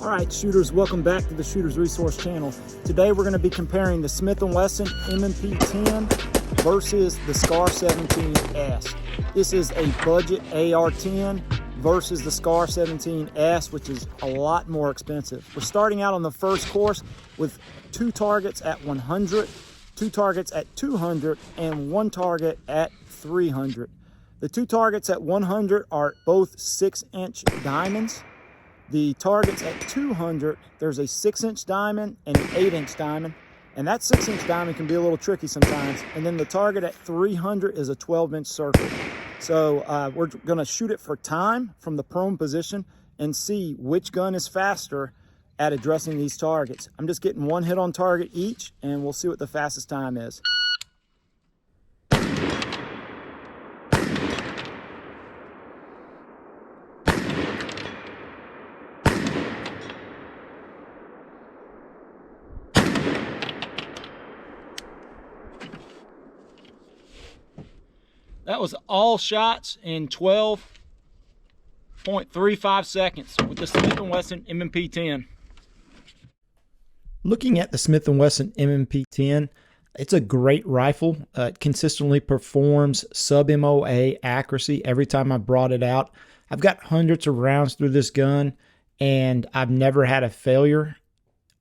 All right, shooters, welcome back to the Shooters Resource Channel. Today we're going to be comparing the Smith and Wesson M&P10 versus the SCAR 17S. This is a budget AR10 versus the SCAR 17S, which is a lot more expensive. We're starting out on the first course with 2 targets at 100, 2 targets at 200, and 1 target at 300. The 2 targets at 100 are both 6-inch diamonds. The targets at 200, there's a 6-inch diamond and an 8-inch diamond. And that 6-inch diamond can be a little tricky sometimes. And then the target at 300 is a 12-inch circle. So we're gonna shoot it for time from the prone position and see which gun is faster at addressing these targets. I'm just getting 1 hit on target each, and we'll see what the fastest time is. That was all shots in 12.35 seconds with the Smith and Wesson M&P10. Looking at the Smith and Wesson M&P10, it's a great rifle. It consistently performs sub-MOA accuracy every time I brought it out. I've got hundreds of rounds through this gun, and I've never had a failure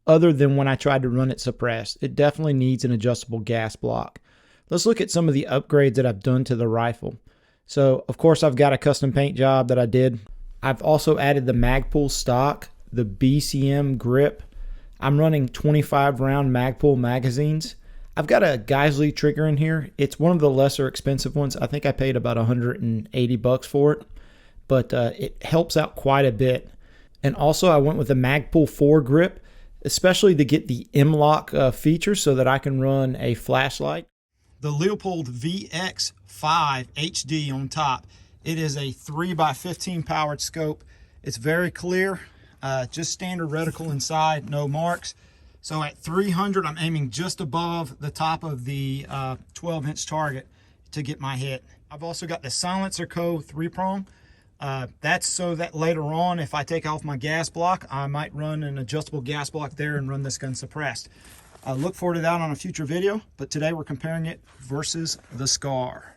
other than when I tried to run it suppressed. It definitely needs an adjustable gas block. Let's look at some of the upgrades that I've done to the rifle. So, of course, I've got a custom paint job that I did. I've also added the Magpul stock, the BCM grip. I'm running 25 round Magpul magazines. I've got a Geisley trigger in here. It's one of the lesser expensive ones. I think I paid about 180 bucks for it, but it helps out quite a bit. And also I went with a Magpul 4 grip, especially to get the M-LOK feature so that I can run a flashlight. The Leupold VX5 HD on top. It is a 3x15 powered scope. It's very clear, just standard reticle inside, no marks. So at 300, I'm aiming just above the top of the 12-inch target to get my hit. I've also got the Silencer Co. 3-prong. That's so that later on, if I take off my gas block, I might run an adjustable gas block there and run this gun suppressed. Look forward to that on a future video, but today we're comparing it versus the SCAR.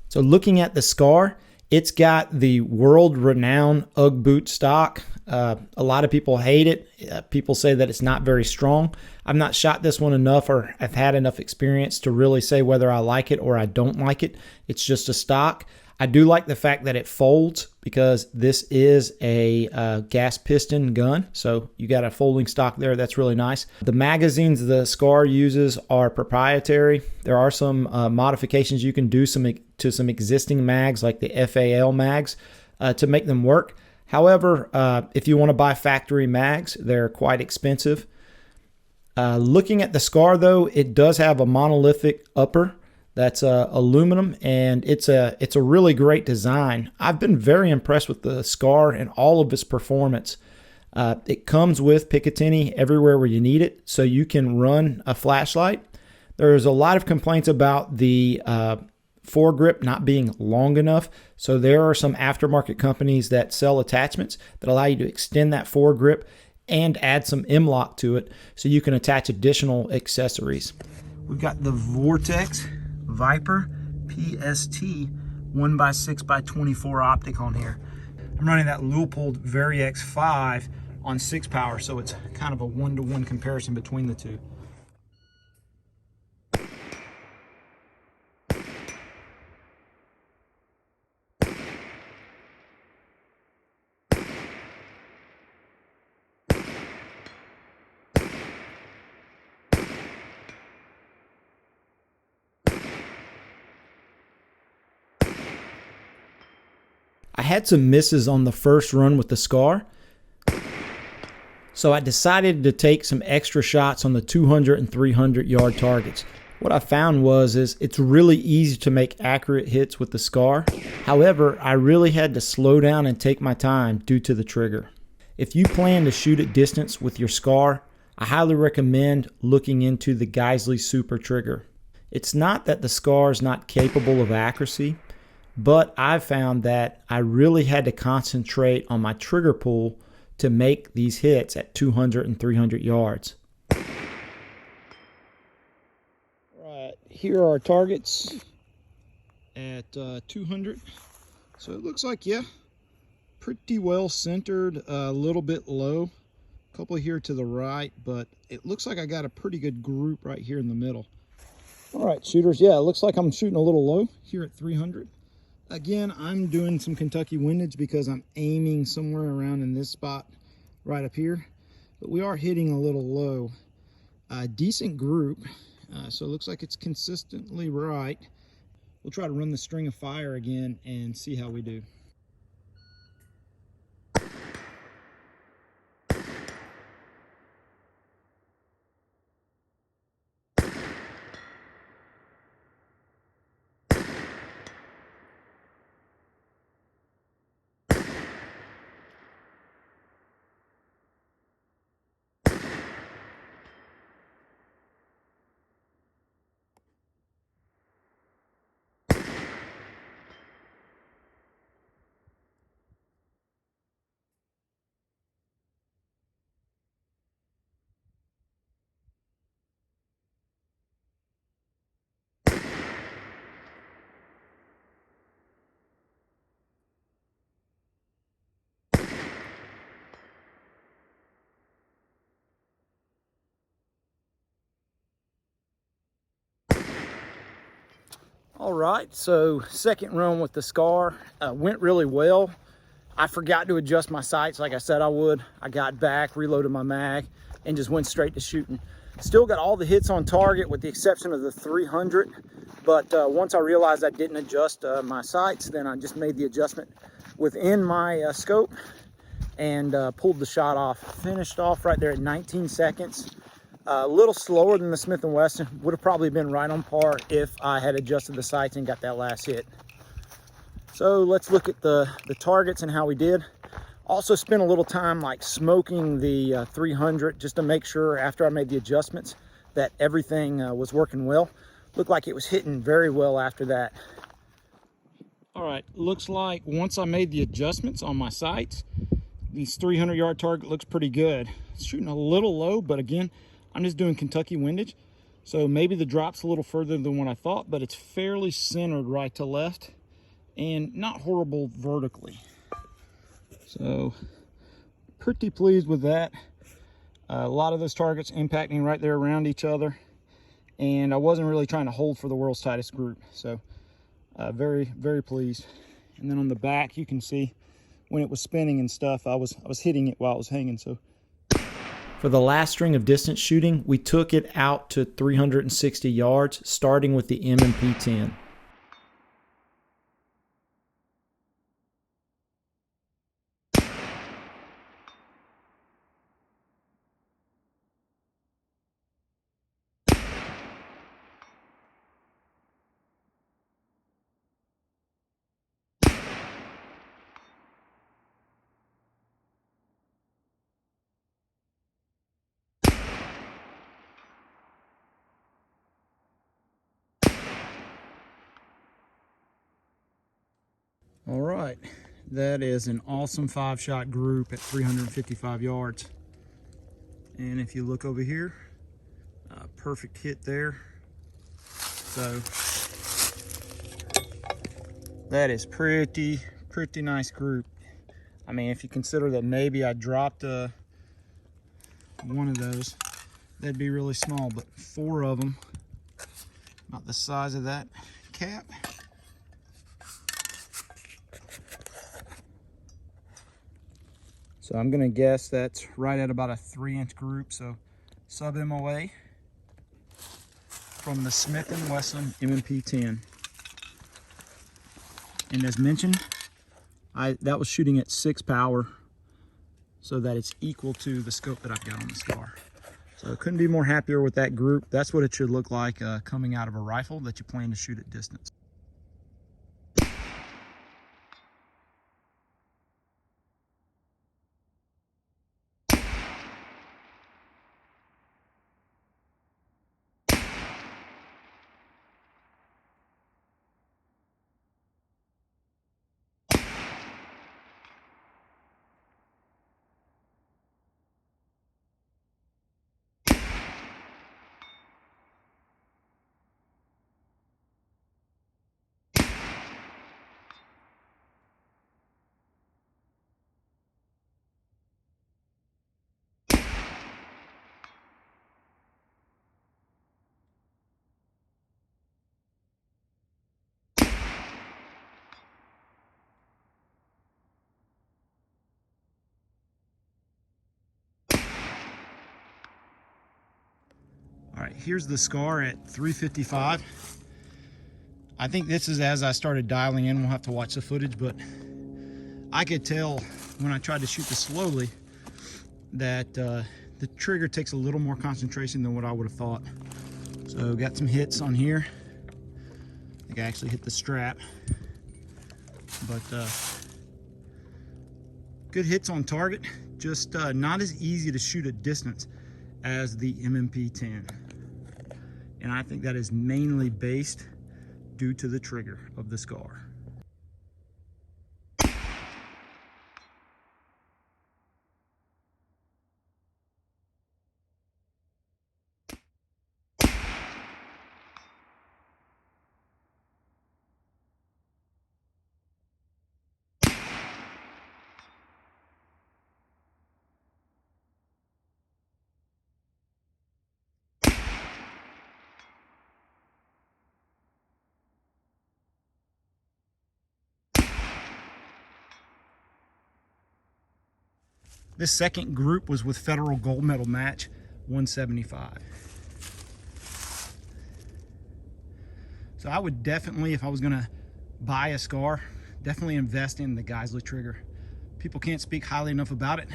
So looking at the SCAR, it's got the world-renowned UGG boot stock. A lot of people hate it. People say that it's not very strong. I've not shot this one enough, or I've had enough experience to really say whether I like it or I don't like it. It's just a stock. I do like the fact that it folds because this is a gas piston gun. So you got a folding stock there. That's really nice. The magazines the SCAR uses are proprietary. There are some modifications you can do to some existing mags like the FAL mags to make them work. However, if you want to buy factory mags, they're quite expensive. Looking at the SCAR though, it does have a monolithic upper. That's aluminum, and it's a really great design. I've been very impressed with the SCAR and all of its performance. It comes with Picatinny everywhere where you need it, so you can run a flashlight. There's a lot of complaints about the foregrip not being long enough, so there are some aftermarket companies that sell attachments that allow you to extend that foregrip and add some M-LOK to it so you can attach additional accessories. We've got the Vortex Viper PST 1x6x24 optic on here. I'm running that Leupold Vari 5 on 6 power, so it's kind of a 1-to-1 comparison between the two. I had some misses on the first run with the SCAR, so I decided to take some extra shots on the 200 and 300 yard targets. What I found is it's really easy to make accurate hits with the SCAR. However, I really had to slow down and take my time due to the trigger. If you plan to shoot at distance with your SCAR, I highly recommend looking into the Geisley Super Trigger. It's not that the SCAR is not capable of accuracy, but I've found that I really had to concentrate on my trigger pull to make these hits at 200 and 300 yards. Right, here are our targets at 200. So it looks like, yeah, pretty well centered, a little bit low. A couple here to the right, but it looks like I got a pretty good group right here in the middle. All right, shooters, yeah, it looks like I'm shooting a little low here at 300. Again, I'm doing some Kentucky windage because I'm aiming somewhere around in this spot right up here, but we are hitting a little low. Decent group, so it looks like it's consistently right. We'll try to run the string of fire again and see how we do. All right, so second run with the Scar went really well. I forgot to adjust my sights like I said I would. I got back, reloaded my mag, and just went straight to shooting. Still got all the hits on target with the exception of the 300, but once I realized I didn't adjust my sights, then I just made the adjustment within my scope and pulled the shot off. Finished off right there at 19 seconds. A little slower than the Smith and Wesson. Would have probably been right on par if I had adjusted the sights and got that last hit. So let's look at the targets and how we did. Also spent a little time like smoking the 300 just to make sure after I made the adjustments that everything was working well. Looked like it was hitting very well after that. All right, looks like once I made the adjustments on my sights, this 300-yard target looks pretty good. It's shooting a little low, but again, I'm just doing Kentucky windage, so maybe the drop's a little further than what I thought, but it's fairly centered right to left and not horrible vertically. So pretty pleased with that. A lot of those targets impacting right there around each other, and I wasn't really trying to hold for the world's tightest group, so very, very pleased. And then on the back, you can see when it was spinning and stuff, I was hitting it while it was hanging. So for the last string of distance shooting, we took it out to 360 yards, starting with the M&P10. All right, that is an awesome 5-shot group at 355 yards. And if you look over here, perfect hit there. So that is pretty nice group. I mean, if you consider that maybe I dropped one of those, that'd be really small, but 4 of them, about the size of that cap. So I'm gonna guess that's right at about a 3-inch group. So sub MOA from the Smith and Wesson M&P10. And as mentioned, that was shooting at 6 power, so that it's equal to the scope that I've got on the Scar. So I couldn't be more happier with that group. That's what it should look like coming out of a rifle that you plan to shoot at distance. right, here's the scar at 355. I think this is as I started dialing in. We'll have to watch the footage, but I could tell when I tried to shoot this slowly that the trigger takes a little more concentration than what I would have thought. So got some hits on here. I think I actually hit the strap, but good hits on target. Just not as easy to shoot at distance as the M&P10. And I think that is mainly based due to the trigger of the scar. This second group was with Federal Gold Medal Match 175. So I would definitely, if I was gonna buy a scar, definitely invest in the Geisley trigger. People can't speak highly enough about it.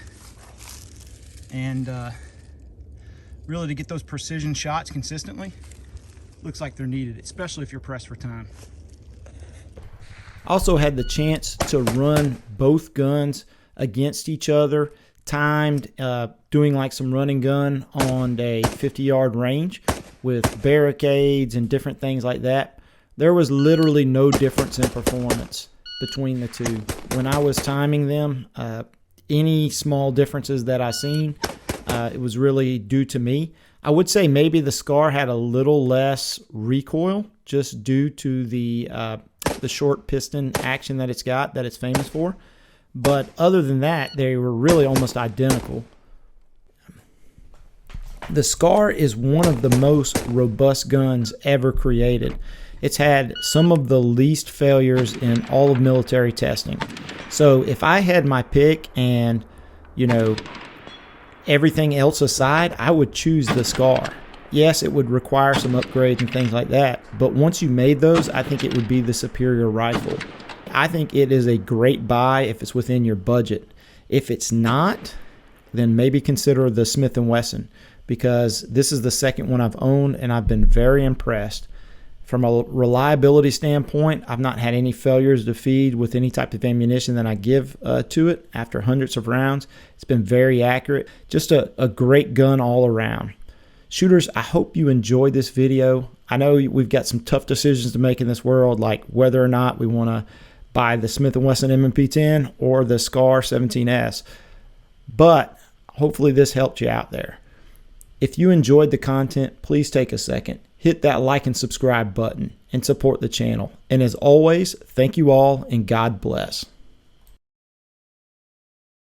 And really, to get those precision shots consistently, looks like they're needed, especially if you're pressed for time. I also had the chance to run both guns against each other, timed, doing like some run and gun on a 50-yard range with barricades and different things like that. There was literally no difference in performance between the two. When I was timing them, any small differences that I seen, it was really due to me. I would say maybe the scar had a little less recoil just due to the short piston action that it's got, that it's famous for. But other than that, they were really almost identical. The Scar is one of the most robust guns ever created. It's had some of the least failures in all of military testing. So if I had my pick and, you know, everything else aside, I would choose the Scar. Yes, it would require some upgrades and things like that, but once you made those, I think it would be the superior rifle. I think it is a great buy if it's within your budget. If it's not, then maybe consider the Smith and Wesson, because this is the second one I've owned and I've been very impressed. From a reliability standpoint, I've not had any failures to feed with any type of ammunition that I give to it after hundreds of rounds. It's been very accurate. Just a great gun all around. Shooters, I hope you enjoyed this video. I know we've got some tough decisions to make in this world, like whether or not we want to buy the Smith and Wesson M&P10 or the Scar 17S. But hopefully this helped you out there. If you enjoyed the content, please take a second, hit that like and subscribe button, and support the channel. And as always, thank you all and God bless.